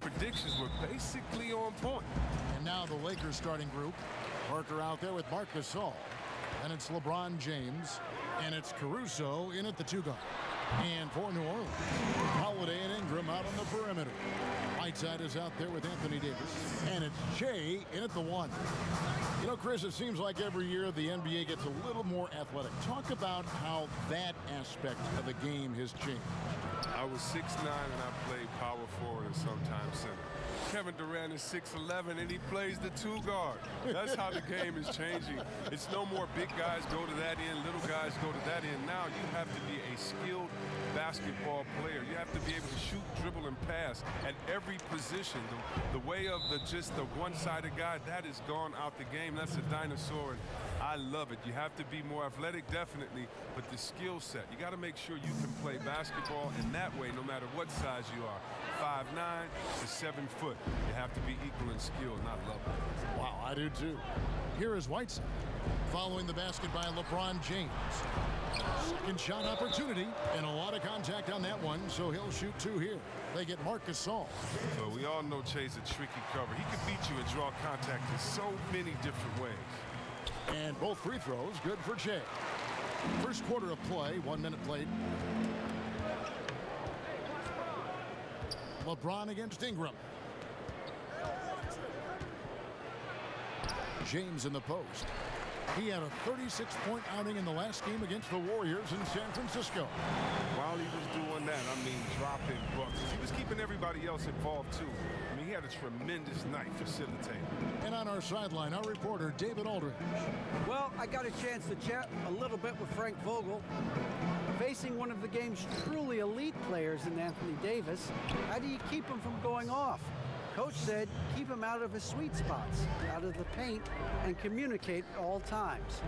predictions were basically on point. And now the Lakers starting group. Parker out there with Marc Gasol. And it's LeBron James. And it's Caruso in at the 2 guard. And for New Orleans, Holiday and Ingram out on the perimeter. Whiteside is out there with Anthony Davis. And it's Shea in at the 1. You know, Chris, it seems like every year the NBA gets a little more athletic. Talk about how that aspect of the game has changed. I was 6'9" and I played power forward and sometimes center. Kevin Durant is 6'11" and he plays the 2 guard. That's how the game is changing. It's no more big guys go to that end, little guys go to that end. Now you have to be a skilled basketball player. You have to be able to shoot, dribble, and pass at every position. The way of just the one-sided guy, that is gone out the game. That's a dinosaur, and I love it. You have to be more athletic, definitely, but the skill set, you got to make sure you can play basketball in that way no matter what size you are. 5'9" to 7 foot. You have to be equal in skill, and I love it. Wow, I do too. Here is Whiteside following the basket by LeBron James. Second shot opportunity, and a lot of contact on that one, so he'll shoot 2 here. They get Marc Gasol. So we all know Che's a tricky cover. He can beat you and draw contact in so many different ways. And both free throws good for Che. First quarter of play, 1 minute played. LeBron against Ingram. James in the post. He had a 36-point outing in the last game against the Warriors in San Francisco. While he was doing that, I mean, dropping buckets. He was keeping everybody else involved, too. I mean, he had a tremendous night facilitating. And on our sideline, our reporter, David Aldridge. Well, I got a chance to chat a little bit with Frank Vogel. Facing one of the game's truly elite players in Anthony Davis, how do you keep him from going off? Coach said keep him out of his sweet spots, out of the paint, and communicate at all times.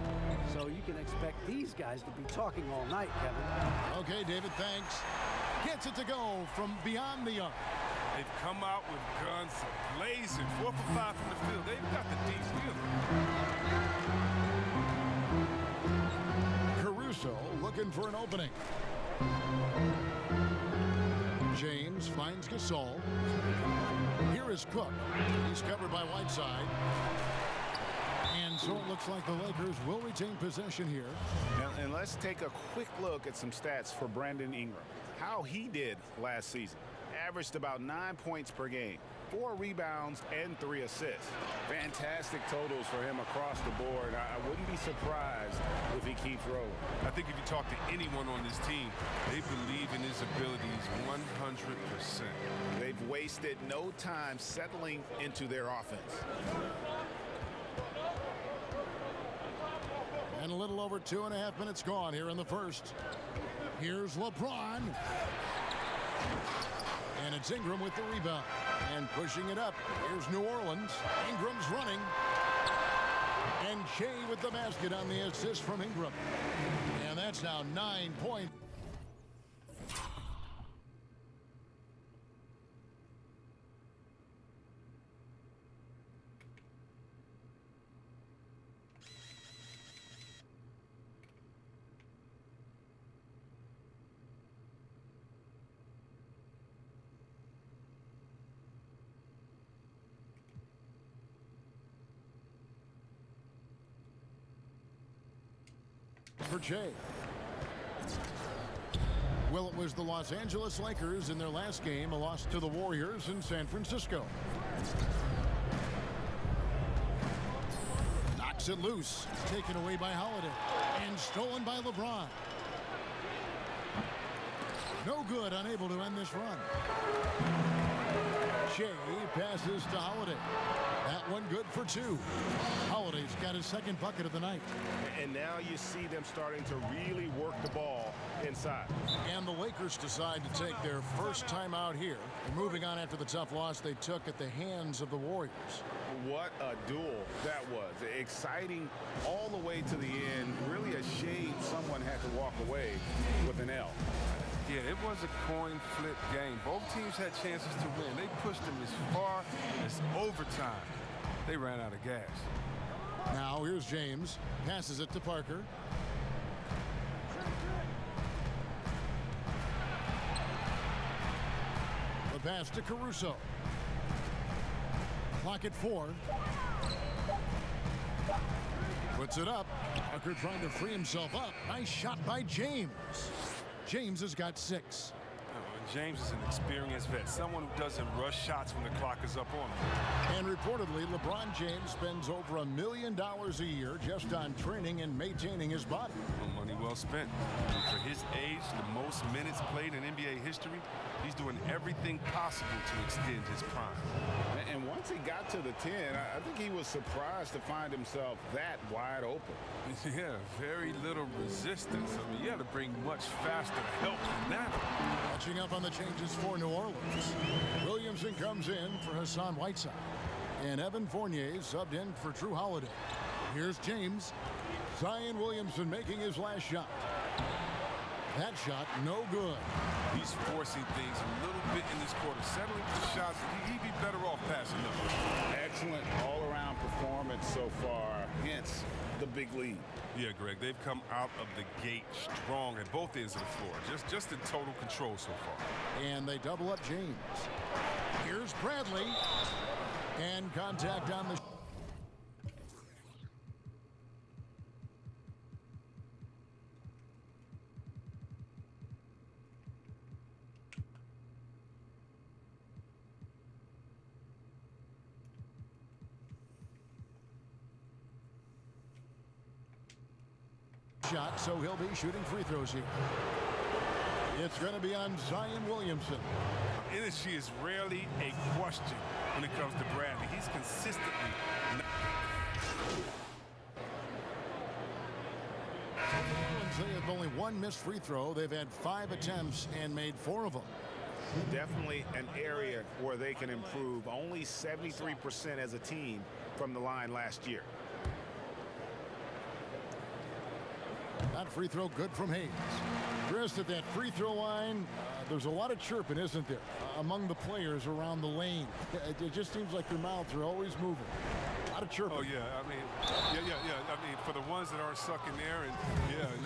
So you can expect these guys to be talking all night, Kevin. Okay, David, thanks. Gets it to go from beyond the arc. They've come out with guns blazing, 4 for 5 from the field. They've got the deep field. Caruso looking for an opening. James finds Gasol. Here is Cook. He's covered by Whiteside. And so it looks like the Lakers will retain possession here. And let's take a quick look at some stats for Brandon Ingram. How he did last season. Averaged about 9 points per game, 4 rebounds, and 3 assists. Fantastic totals for him across the board. I wouldn't be surprised if he keeps rolling. I think if you talk to anyone on this team, they believe in his abilities 100%. They've wasted no time settling into their offense. And a little over 2.5 minutes gone here in the first. Here's LeBron. And it's Ingram with the rebound. And pushing it up. Here's New Orleans. Ingram's running. And Shea with the basket on the assist from Ingram. And that's now 9 points. For Jay. Well, it was the Los Angeles Lakers in their last game, a loss to the Warriors in San Francisco. Knocks it loose, taken away by Holiday, and stolen by LeBron. No good, unable to end this run. Shea passes to Holiday. That one good for 2. Holiday's got his second bucket of the night. And now you see them starting to really work the ball inside. And the Lakers decide to take their first time out here. They're moving on after the tough loss they took at the hands of the Warriors. What a duel that was. Exciting all the way to the end. Really a shame someone had to walk away with an L. Yeah, it was a coin flip game. Both teams had chances to win. They pushed them as far as overtime. They ran out of gas. Now here's James. Passes it to Parker. The pass to Caruso. Clock at 4. Puts it up. Tucker trying to free himself up. Nice shot by James. James has got 6. James is an experienced vet, someone who doesn't rush shots when the clock is up on him. And reportedly, LeBron James spends over $1 million a year just on training and maintaining his body. Well, money well spent. And for his age, the most minutes played in NBA history, he's doing everything possible to extend his prime. And once he got to the 10, I think he was surprised to find himself that wide open. Yeah, very little resistance. I mean, you had to bring much faster help than that. Catching up on the changes for New Orleans. Williamson comes in for Hassan Whiteside. And Evan Fournier subbed in for Drew Holiday. Here's James. Zion Williamson making his last shot. That shot, no good. He's forcing things a little bit in this quarter, settling for shots. He'd be better off passing them. Excellent all-around performance so far, hence the big lead. Yeah, Greg, they've come out of the gate strong at both ends of the floor, just in total control so far. And they double up James. Here's Bradley. And contact on the... shot, so he'll be shooting free throws here. It's going to be on Zion Williamson. Energy is rarely a question when it comes to Bradley. He's consistently... They have only one missed free throw. They've had 5 attempts and made 4 of them. Definitely an area where they can improve. Only 73% as a team from the line last year. That free throw good from Hayes. Chris, at that free throw line, there's a lot of chirping, isn't there, among the players around the lane. It just seems like their mouths are always moving. A lot of chirping. Oh, yeah. I mean, yeah. I mean, for the ones that aren't sucking there and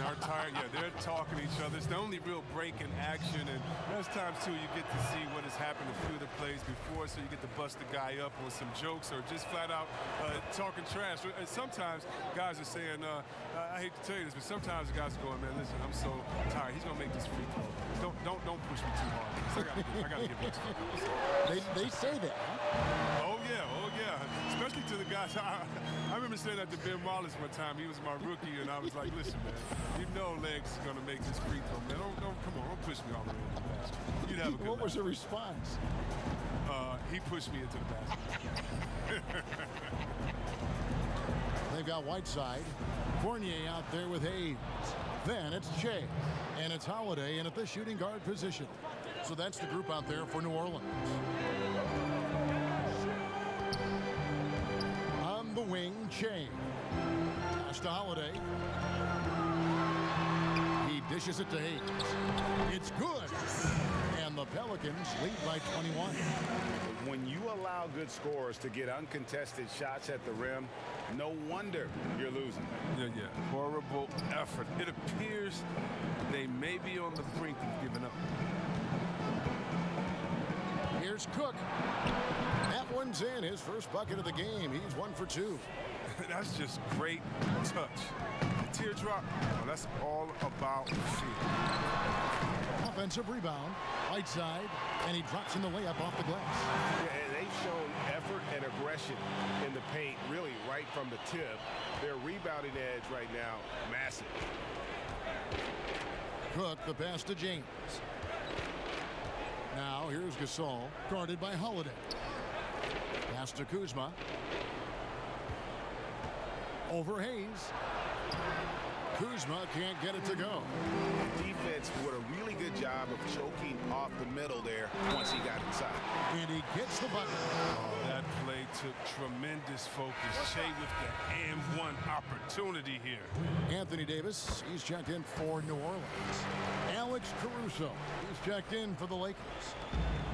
aren't tired, they're talking to each other. It's the only real break in action. And there's times, too, you get to see what has happened a few of the plays before, so you get to bust the guy up on some jokes or just flat out talking trash. And sometimes guys are saying, I hate to tell you this, but sometimes the guys are going, man, listen, I'm so tired. He's going to make this free throw. Don't push me too hard. I got to get this free throw. They say that, huh? Oh, yeah. Especially to the guys. I remember saying that to Ben Wallace one time. He was my rookie, and I was like, listen, man, you know Legs is going to make this free throw, man. Don't come on, don't push me all the way into the basket. You'd have a good What was night. the response? He pushed me into the basket. They've got Whiteside. Fournier out there with Hayes. Then it's Che. And it's Holiday in at the shooting guard position. So that's the group out there for New Orleans. On the wing, Che. Pass to Holiday. He dishes it to Hayes. It's good. And the Pelicans lead by 21. When you allow good scorers to get uncontested shots at the rim, no wonder you're losing. Yeah. Horrible effort. It appears they may be on the brink of giving up. Here's Cook. That one's in. His first bucket of the game. He's 1 for 2. That's just great touch. The teardrop, well, that's all about shooting. Offensive rebound. Whiteside. And he drops in the layup off the glass. Yeah, they've shown effort and aggression in the paint, really right from the tip. Their rebounding edge right now, massive. Cook, the pass to James. Now here's Gasol, guarded by Holiday. Pass to Kuzma. Over Hayes. Kuzma can't get it to go. The defense did a really good job of choking off the middle there once he got inside. And he gets the bucket. Oh, that play took tremendous focus. Shea with the and one opportunity here. Anthony Davis, he's checked in for New Orleans. Alex Caruso, he's checked in for the Lakers.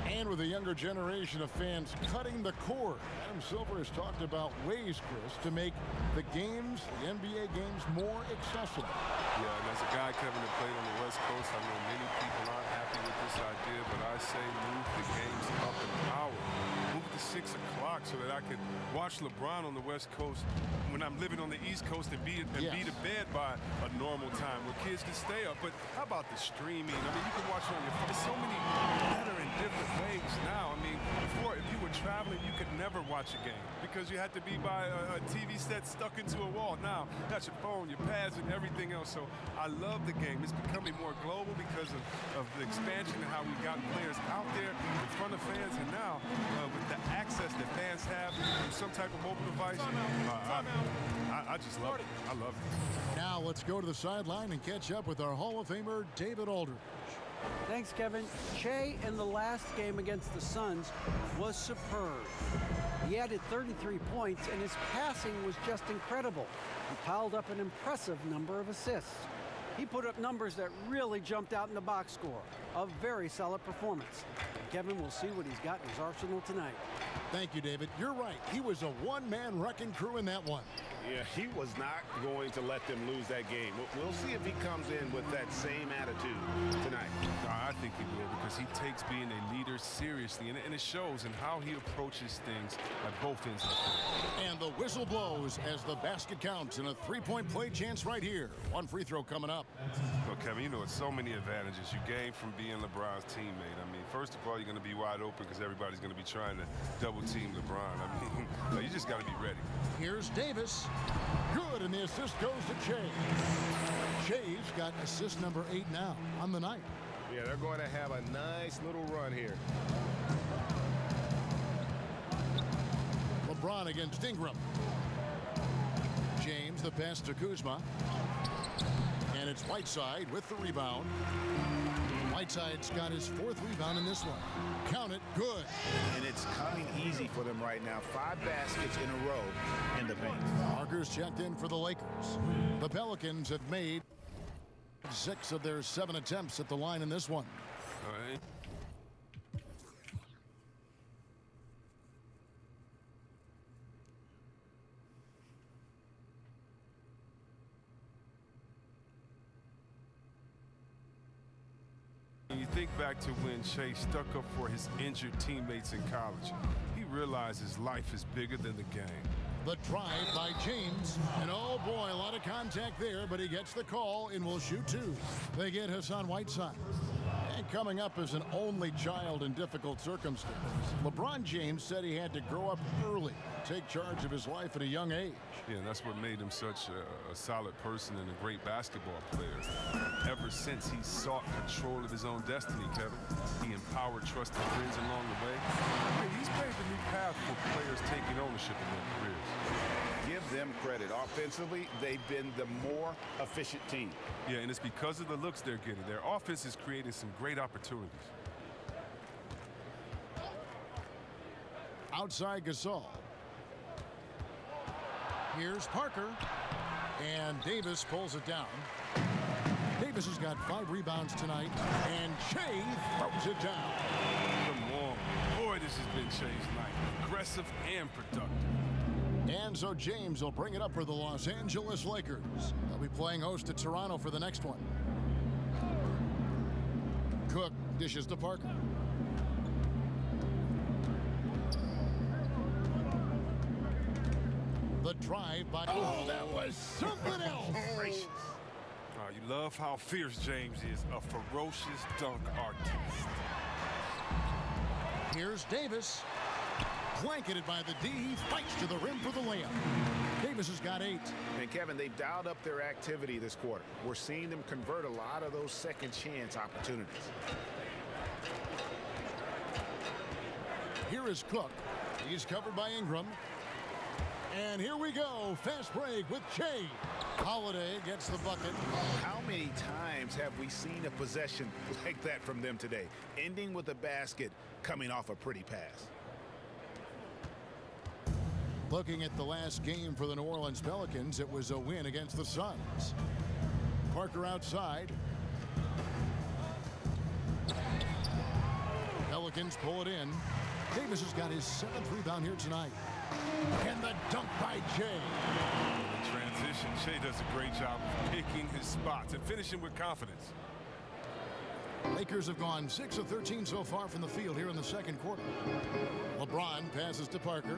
And with a younger generation of fans cutting the cord, Adam Silver has talked about ways, Chris, to make the games, the NBA games, more accessible. Yeah, and as a guy, Kevin, that played on the West Coast, I know many people aren't happy with this idea, but I say move the games up an hour. Move it to 6 o'clock. clock so that I could watch LeBron on the West Coast when I'm living on the East Coast and be to bed by a normal time where kids can stay up. But how about the streaming? I mean, you can watch it on your phone. There's so many better and different ways now. I mean, before, if you were traveling, you could never watch a game because you had to be by a TV set stuck into a wall. Now, that's your phone, your pads, and everything else. So I love the game. It's becoming more global because of the expansion and how we've gotten players out there in front of fans. And now, with the access that fans have from some type of mobile device, I just love it. I love it. Now let's go to the sideline and catch up with our Hall of Famer, David Aldridge. Thanks, Kevin. Shea in the last game against the Suns was superb. He added 33 points, and his passing was just incredible. He piled up an impressive number of assists. He put up numbers that really jumped out in the box score. A very solid performance. Kevin will see what he's got in his arsenal tonight. Thank you, David. You're right. He was a one-man wrecking crew in that one. Yeah, he was not going to let them lose that game. We'll see if he comes in with that same attitude tonight. I think he will because he takes being a leader seriously, and it shows in how he approaches things at both ends of the court. And the whistle blows as the basket counts and a three-point play chance right here. One free throw coming up. Well, Kevin, you know, it's so many advantages you gain from being LeBron's teammate. I mean, first of all, you're going to be wide open because everybody's going to be trying to double-team LeBron. I mean, you just got to be ready. Here's Davis. Good, and the assist goes to Shea. Shea's got assist number 8 now on the night. Yeah, they're going to have a nice little run here. LeBron against Ingram. James, the pass to Kuzma. And it's Whiteside with the rebound. Whiteside's got his 4th rebound in this one. Count it, good. And it's coming easy for them right now. 5 baskets in a row in the paint. Markers checked in for the Lakers. The Pelicans have made 6 of their 7 attempts at the line in this one. All right. When you think back to when Shea stuck up for his injured teammates in college, he realizes life is bigger than the game. The drive by James, and oh boy, a lot of contact there, but he gets the call and will shoot 2. They get Hassan Whiteside. And coming up as an only child in difficult circumstances, LeBron James said he had to grow up early, take charge of his life at a young age. Yeah, and that's what made him such a solid person and a great basketball player. Ever since he sought control of his own destiny, Kevin, he empowered trusted friends along the way. I mean, he's paved a new path for players taking ownership of their careers. Give them credit. Offensively, they've been the more efficient team. Yeah, and it's because of the looks they're getting. Their offense is creating some great opportunities. Outside Gasol. Here's Parker. And Davis pulls it down. Davis has got 5 rebounds tonight. And Shea throws it down. Come on. Boy, this has been Shea's night. Aggressive and productive. And so James will bring it up for the Los Angeles Lakers. They'll be playing host to Toronto for the next one. Cook dishes to Parker. The drive by... Oh, that was something else. Gracious. You love how fierce James is, a ferocious dunk artist. Here's Davis. Blanketed by the D, he fights to the rim for the layup. Davis has got 8. And Kevin, they've dialed up their activity this quarter. We're seeing them convert a lot of those second chance opportunities. Here is Cook. He's covered by Ingram. And here we go. Fast break with Shea. Holiday gets the bucket. How many times have we seen a possession like that from them today, ending with a basket coming off a pretty pass? Looking at the last game for the New Orleans Pelicans, it was a win against the Suns. Parker outside. Pelicans pull it in. Davis has got his 7th rebound here tonight. And the dunk by Shea. In transition, Shea does a great job of picking his spots and finishing with confidence. Lakers have gone 6 of 13 so far from the field here in the second quarter. LeBron passes to Parker.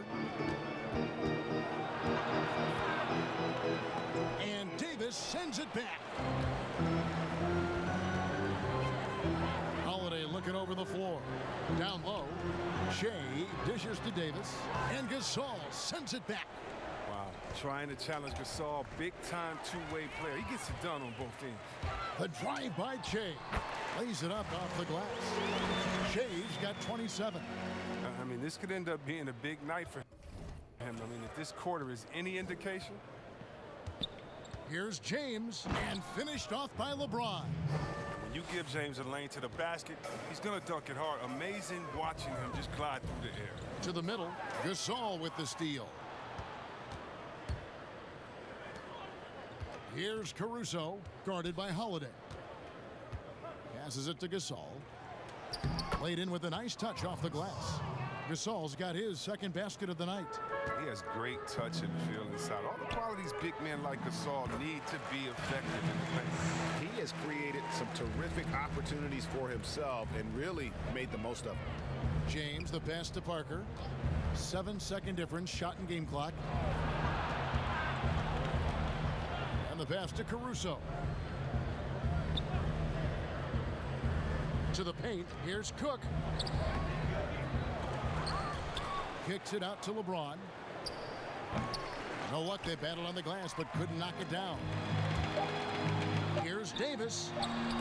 And Davis sends it back. Holiday looking over the floor. Down low. Shea dishes to Davis. And Gasol sends it back. Wow, trying to challenge Gasol, big-time two-way player. He gets it done on both ends. The drive by Shea. Lays it up off the glass. Shea's got 27. I mean, this could end up being a big night for him. I mean, if this quarter is any indication. Here's James, and finished off by LeBron. When you give James a lane to the basket, he's going to dunk it hard. Amazing watching him just glide through the air. To the middle, Gasol with the steal. Here's Caruso, guarded by Holiday. Passes it to Gasol. Played in with a nice touch off the glass. Gasol's got his second basket of the night. He has great touch and feel inside. All the qualities big men like Gasol need to be effective in the paint. He has created some terrific opportunities for himself and really made the most of them. James, the pass to Parker. 7-second difference, shot and game clock. And the pass to Caruso. To the paint, here's Cook. Kicks it out to LeBron. You know what? They battled on the glass, but couldn't knock it down. Here's Davis.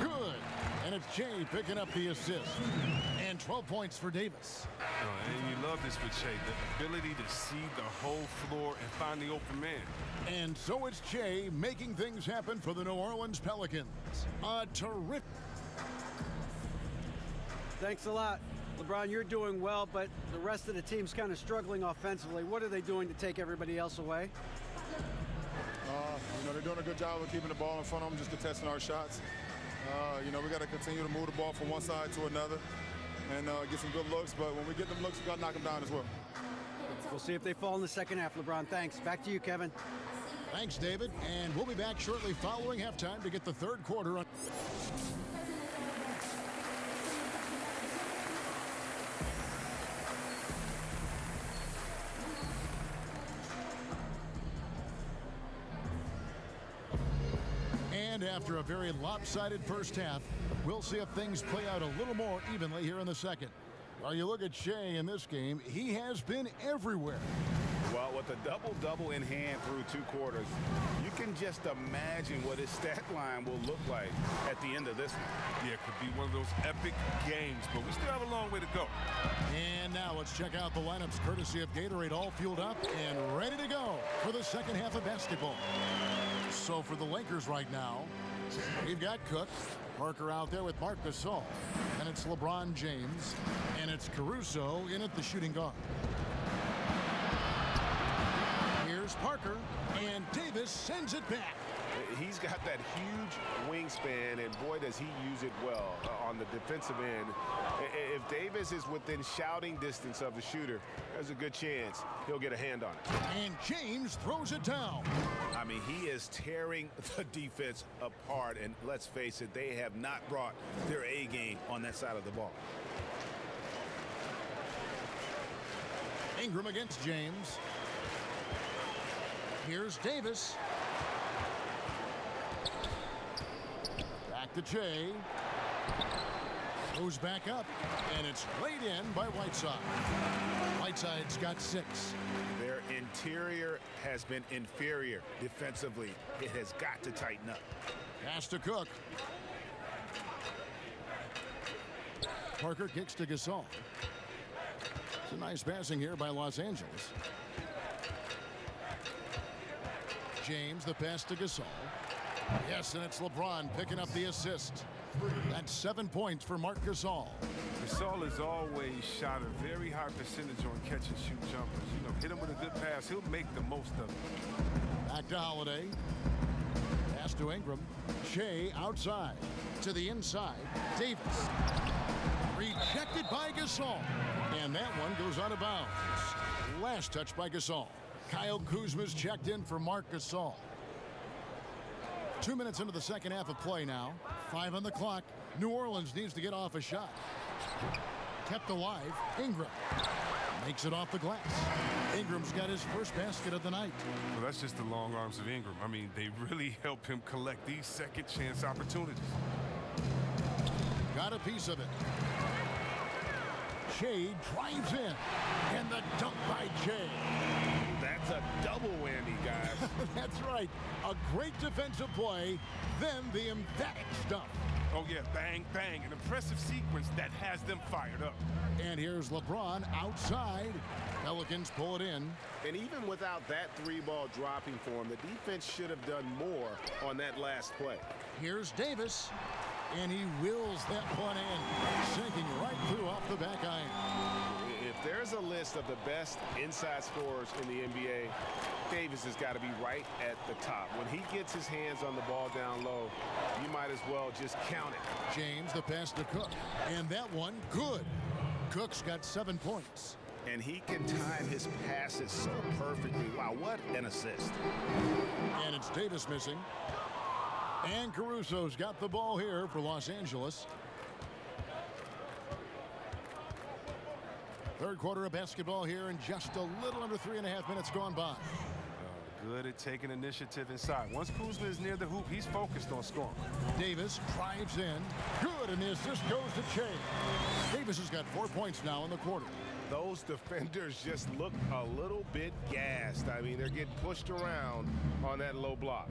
Good. And it's Shea picking up the assist. And 12 points for Davis. And you love this with Shea, the ability to see the whole floor and find the open man. And so it's Shea making things happen for the New Orleans Pelicans. A terrific. Thanks a lot. LeBron, you're doing well, but the rest of the team's kind of struggling offensively. What are they doing to take everybody else away? They're doing a good job of keeping the ball in front of them, just contesting our shots. We got to continue to move the ball from one side to another and get some good looks. But when we get them looks, we got to knock them down as well. We'll see if they fall in the second half, LeBron. Thanks. Back to you, Kevin. Thanks, David. And we'll be back shortly following halftime to get the third quarter on. And after a very lopsided first half, we'll see if things play out a little more evenly here in the second. Well, you look at Shea in this game, he has been everywhere. Well, with a double-double in hand through two quarters, you can just imagine what his stat line will look like at the end of this one. Yeah, it could be one of those epic games, but we still have a long way to go. And now let's check out the lineups courtesy of Gatorade, all fueled up and ready to go for the second half of basketball. So for the Lakers right now, we've got Cook, Parker out there with Marc Gasol, and it's LeBron James, and it's Caruso in at the shooting guard. Here's Parker, and Davis sends it back. He's got that huge wingspan, and boy, does he use it well on the defensive end. If Davis is within shouting distance of the shooter, there's a good chance he'll get a hand on it. And James throws it down. I mean, he is tearing the defense apart, and let's face it, they have not brought their A game on that side of the ball. Ingram against James. Here's Davis. Back to Shea. Goes back up, and it's laid in by Whiteside. Whiteside's got 6. Their interior has been inferior defensively. It has got to tighten up. Pass to Cook. Parker kicks to Gasol. It's a nice passing here by Los Angeles. James, the pass to Gasol. Yes, and it's LeBron picking up the assist. That's 7 points for Marc Gasol. Gasol has always shot a very high percentage on catch and shoot jumpers. You know, hit him with a good pass, he'll make the most of it. Back to Holiday. Pass to Ingram. Shea outside. To the inside. Davis. Rejected by Gasol. And that one goes out of bounds. Last touch by Gasol. Kyle Kuzma's checked in for Marc Gasol. 2 minutes into the second half of play now. 5 on the clock. New Orleans needs to get off a shot. Kept alive. Ingram makes it off the glass. Ingram's got his first basket of the night. Well, that's just the long arms of Ingram. I mean, they really help him collect these second chance opportunities. Got a piece of it. Shea drives in. And the dunk by Shea. That's a double whammy, guys. That's right. A great defensive play, then the emphatic stuff. Oh, yeah, bang, bang. An impressive sequence that has them fired up. And here's LeBron outside. Pelicans pull it in. And even without that three-ball dropping for him, the defense should have done more on that last play. Here's Davis. And he wheels that one in, sinking right through off the back iron. If there's a list of the best inside scorers in the NBA, Davis has got to be right at the top. When he gets his hands on the ball down low, you might as well just count it. James, the pass to Cook. And that one, good. Cook's got 7 points. And he can time his passes so perfectly. Wow, what an assist. And it's Davis missing. And Caruso's got the ball here for Los Angeles. Third quarter of basketball here, and just a little under 3.5 minutes gone by. Good at taking initiative inside. Once Kuzma is near the hoop, he's focused on scoring. Davis drives in. Good, and the assist goes to Shea. Davis has got 4 points now in the quarter. Those defenders just look a little bit gassed. I mean, they're getting pushed around on that low block.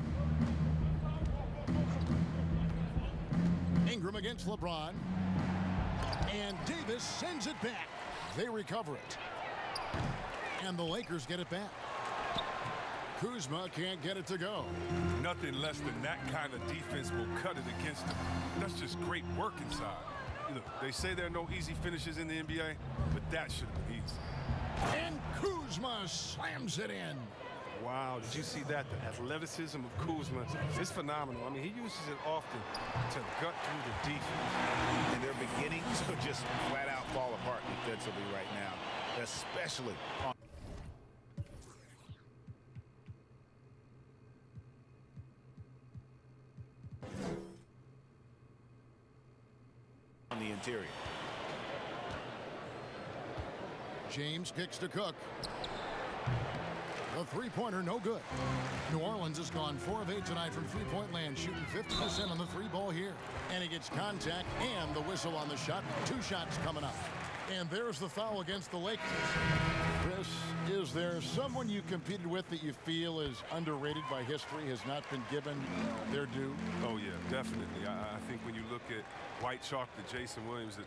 Ingram against LeBron. And Davis sends it back. They recover it. And the Lakers get it back. Kuzma can't get it to go. Nothing less than that kind of defense will cut it against them. That's just great work inside. Look, they say there are no easy finishes in the NBA, but that should have been easy. And Kuzma slams it in. Wow, did you see that? The athleticism of Kuzma is phenomenal. I mean, he uses it often to gut through the defense. And they're beginning to just flat out fall apart defensively right now, especially on the interior. James kicks to Cook. The three-pointer, no good. New Orleans has gone 4 of 8 tonight from three-point land, shooting 50% on the three ball here. And he gets contact and the whistle on the shot. 2 shots coming up. And there's the foul against the Lakers. Chris, is there someone you competed with that you feel is underrated by history, has not been given their due? Oh, yeah, definitely. I think when you look at White Chalk to Jason Williams, that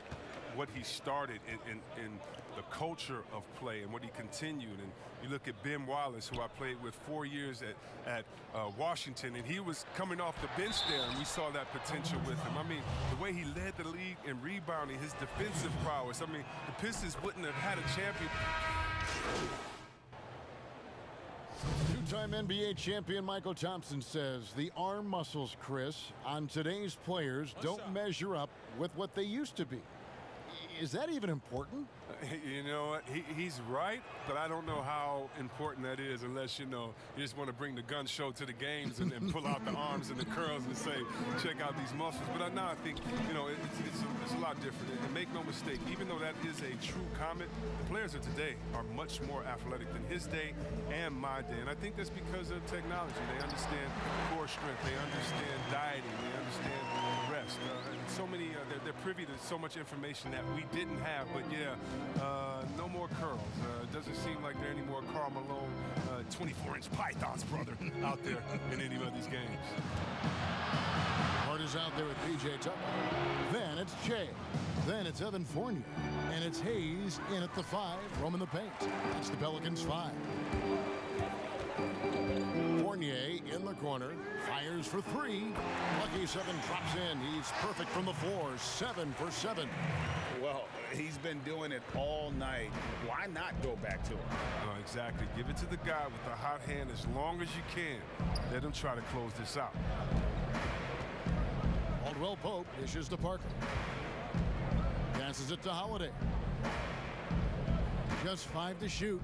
what he started in the culture of play and what he continued. And you look at Ben Wallace, who I played with 4 years at Washington, and he was coming off the bench there, and we saw that potential with him. I mean, the way he led the league in rebounding, his defensive prowess. I mean, the Pistons wouldn't have had a champion. Two-time NBA champion Michael Thompson says the arm muscles, Chris, on today's players don't measure up with what they used to be. Is that even important? You know what? He's right, but I don't know how important that is unless, you know, you just want to bring the gun show to the games and then pull out the arms and the curls and say, check out these muscles. But now I think, you know, it's a lot different. And make no mistake, even though that is a true comment, the players of today are much more athletic than his day and my day. And I think that's because of technology. They understand core strength. They understand dieting. They understand rest. And so many, they're privy to so much information that we didn't have. But, yeah, no more curls. It doesn't seem like there are any more Karl Malone 24-inch pythons, brother, out there in any of these games. Hart is out there with P.J. Tucker. Then it's Shea. Then it's Evan Fournier. And it's Hayes in at the 5, roaming the paint. It's the Pelicans 5. Fournier in the corner, fires for 3. Lucky 7 drops in. He's perfect from the floor, 7 for 7. Well, he's been doing it all night. Why not go back to him? No, exactly. Give it to the guy with the hot hand as long as you can. Let him try to close this out. Caldwell Pope dishes to Parker. Passes it to Holiday. Just 5 to shoot.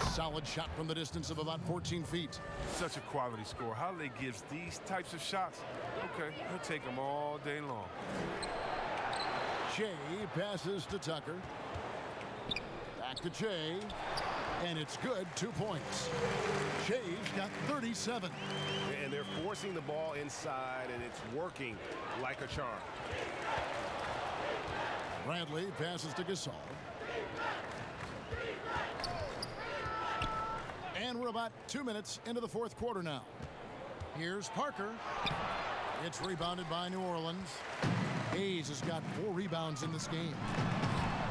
Solid shot from the distance of about 14 feet. Such a quality score. Holiday gives these types of shots. Okay, he'll take them all day long. Shea passes to Tucker. Back to Shea. And it's good, 2 points. Shea's got 37. And they're forcing the ball inside, and it's working like a charm. Bradley passes to Gasol. And we're about 2 minutes into the fourth quarter now. Here's Parker. It's rebounded by New Orleans. Hayes has got 4 rebounds in this game.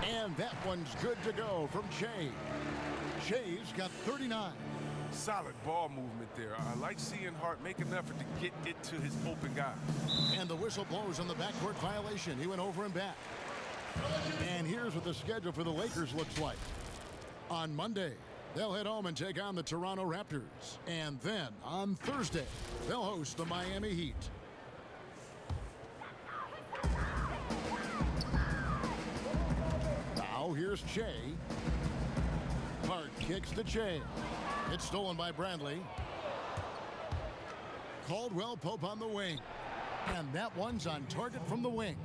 And that one's good to go from Shea. Shea's got 39. Solid ball movement there. I like seeing Hart make an effort to get it to his open guy. And the whistle blows on the backcourt violation. He went over and back. And here's what the schedule for the Lakers looks like. On Monday, they'll head home and take on the Toronto Raptors. And then on Thursday, they'll host the Miami Heat. Now here's Shea. Hart kicks to Shea. It's stolen by Bradley. Caldwell Pope on the wing. And that one's on target from the wing.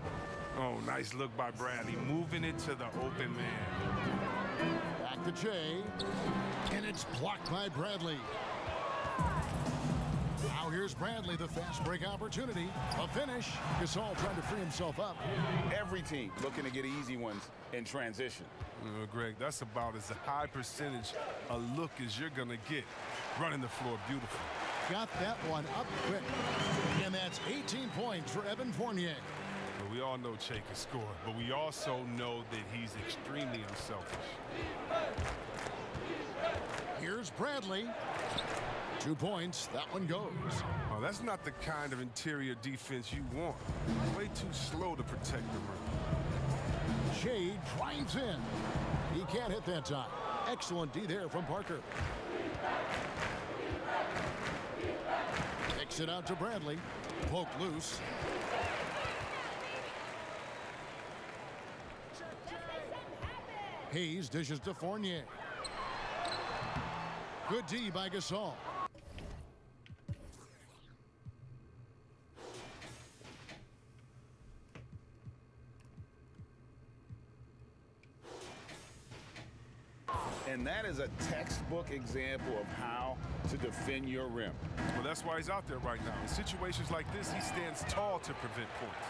Oh, nice look by Bradley, moving it to the open man. Back to Shea. And it's blocked by Bradley. Now here's Bradley, the fast break opportunity. A finish. Gasol trying to free himself up. Every team looking to get easy ones in transition. Greg, that's about as high percentage a look as you're going to get. Running the floor beautiful. Got that one up quick. And that's 18 points for Evan Fournier. Well, we all know Che can score, but we also know that he's extremely unselfish. Here's Bradley. 2 points. That one goes. Oh, that's not the kind of interior defense you want. Way too slow to protect the rim. Shea drives in. He can't hit that time. Excellent D there from Parker. Kicks it out to Bradley. Poked loose. Hayes dishes to Fournier. Good D by Gasol. And that is a textbook example of how to defend your rim. Well, that's why he's out there right now. In situations like this, he stands tall to prevent points.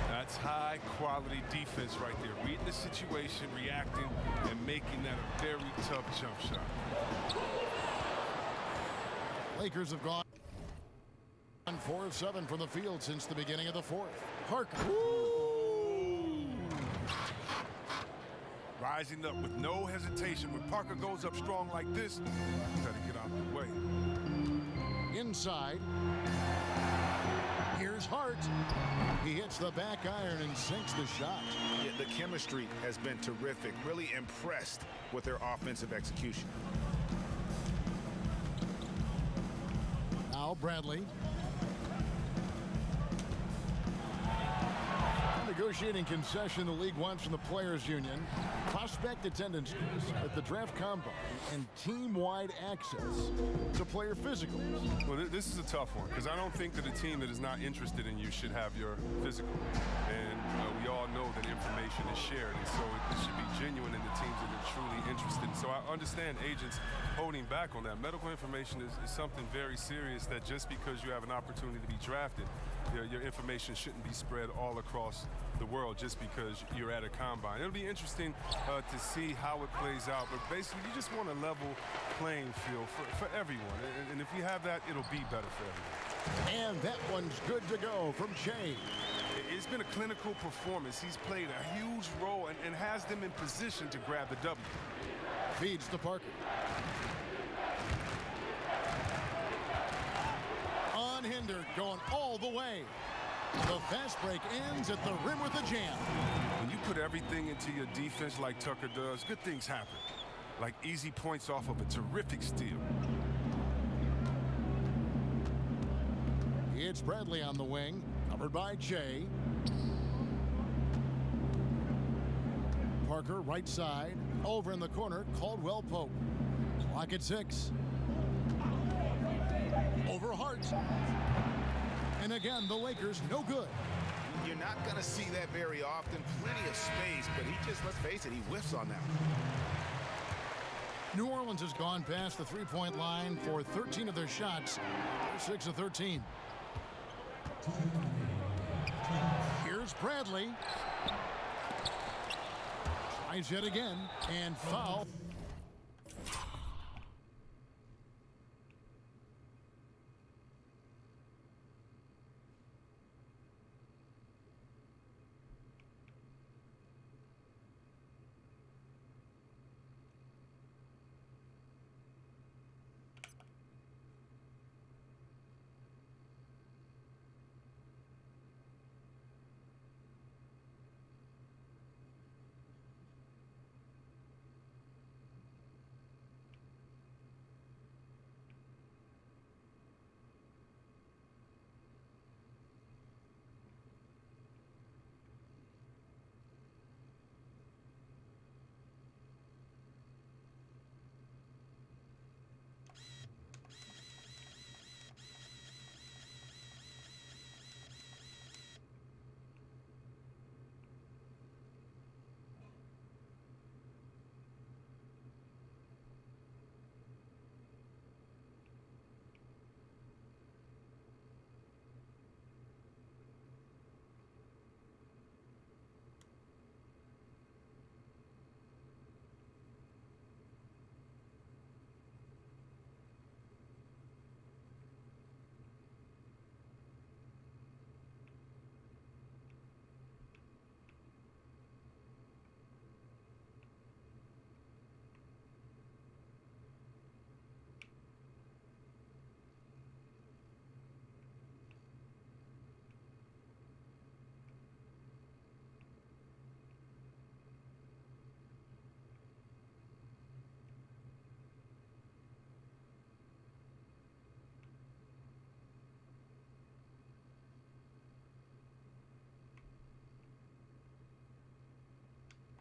That's high-quality defense right there. Reading the situation, reacting, and making that a very tough jump shot. Lakers have gone 4 of 7 from the field since the beginning of the fourth. Parker. Rising up with no hesitation. When Parker goes up strong like this, gotta get out of the way. Inside. Here's Hart. He hits the back iron and sinks the shot. Yeah, the chemistry has been terrific. Really impressed with their offensive execution. Now Bradley. Negotiating concession the league wants from the Players Union. Prospect attendance at the draft combine and team-wide access to player physicals. Well, this is a tough one because I don't think that a team that is not interested in you should have your physical. And we all know that information is shared, and so it should be genuine in the teams that are truly interested. So I understand agents holding back on that. Medical information is something very serious that just because you have an opportunity to be drafted, your information shouldn't be spread all across the world just because you're at a combine. It'll be interesting to see how it plays out, but basically you just want a level playing field for everyone. And if you have that, it'll be better for everyone. And that one's good to go from Shea. It's been a clinical performance. He's played a huge role and has them in position to grab the W. Feeds to Parker. Unhindered, going all the way. The fast break ends at the rim with a jam. When you put everything into your defense like Tucker does, good things happen. Like easy points off of a terrific steal. It's Bradley on the wing, covered by Shea. Parker right side, over in the corner, Caldwell Pope. Clock at 6. Over Hart. And again, the Lakers no good. You're not going to see that very often. Plenty of space, but he just, let's face it, he whiffs on that. New Orleans has gone past the three-point line for 13 of their shots. They're 6 of 13. Here's Bradley. Tries yet again, and foul.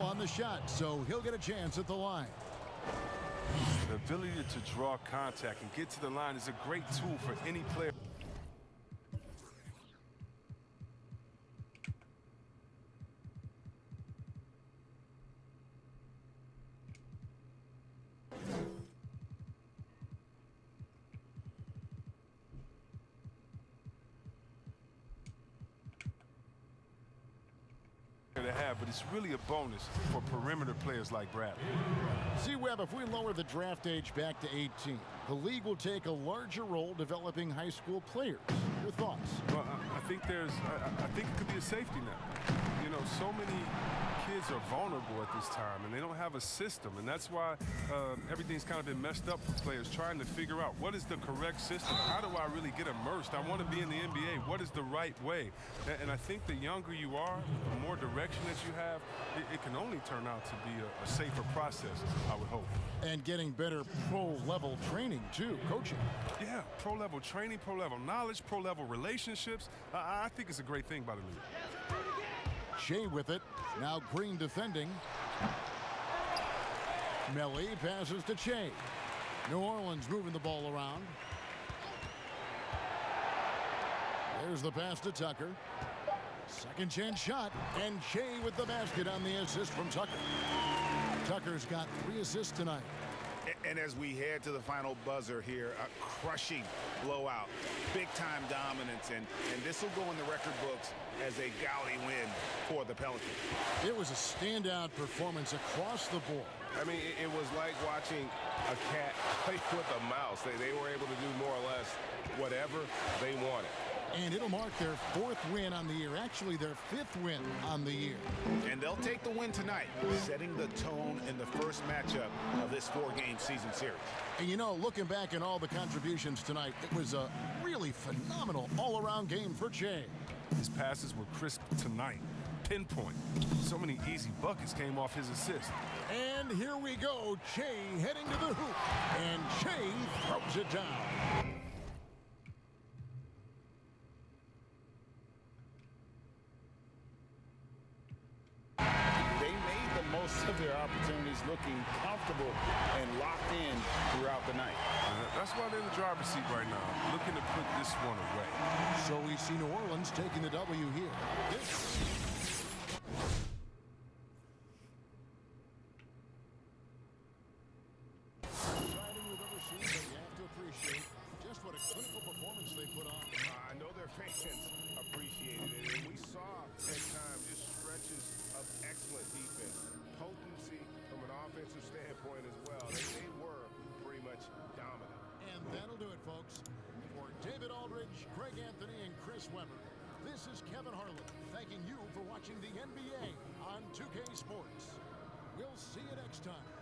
On the shot, so he'll get a chance at the line. The ability to draw contact and get to the line is a great tool for any player. To have, but it's really a bonus for perimeter players like Bradley. See, Webb, if we lower the draft age back to 18, the league will take a larger role developing high school players. Your thoughts? Well, I think I think it could be a safety net. You know, so many kids are vulnerable at this time, and they don't have a system, and that's why everything's kind of been messed up for players trying to figure out what is the correct system. How do I really get immersed? I want to be in the NBA. What is the right way? And I think the younger you are, the more direction that you have, it can only turn out to be a safer process, I would hope. And getting better pro-level training, too, coaching. Yeah, pro-level training, pro-level knowledge, pro-level relationships. I think it's a great thing by the league. Shea with it. Now Green defending. Melly passes to Shea. New Orleans moving the ball around. There's the pass to Tucker. Second chance shot. And Shea with the basket on the assist from Tucker. Tucker's got 3 assists tonight. And as we head to the final buzzer here, a crushing blowout, big-time dominance, and this will go in the record books as a gaudy win for the Pelicans. It was a standout performance across the board. I mean, it was like watching a cat play with a mouse. They were able to do more or less whatever they wanted. And it'll mark their 4th win on the year, actually their 5th win on the year. And they'll take the win tonight, setting the tone in the first matchup of this 4-game season series. And you know, looking back at all the contributions tonight, it was a really phenomenal all-around game for Shea. His passes were crisp tonight. Pinpoint. So many easy buckets came off his assist. And here we go. Shea heading to the hoop. And Shea throws it down. They made the most of their opportunities, looking comfortable and locked in throughout the night. That's why they're in the driver's seat right now, looking to put this one away. So we see New Orleans taking the W here. Exciting we've ever seen, but you have to appreciate just what a clinical performance they put on. I know their fans appreciated it, and we saw at times just stretches of excellent defense, potency from an offensive standpoint as well. They were pretty much dominant. And that'll do it, folks. For David Aldridge, Greg Anthony, and Chris Webber, this is Kevin Harlan thanking you for watching the NBA on 2K Sports. We'll see you next time.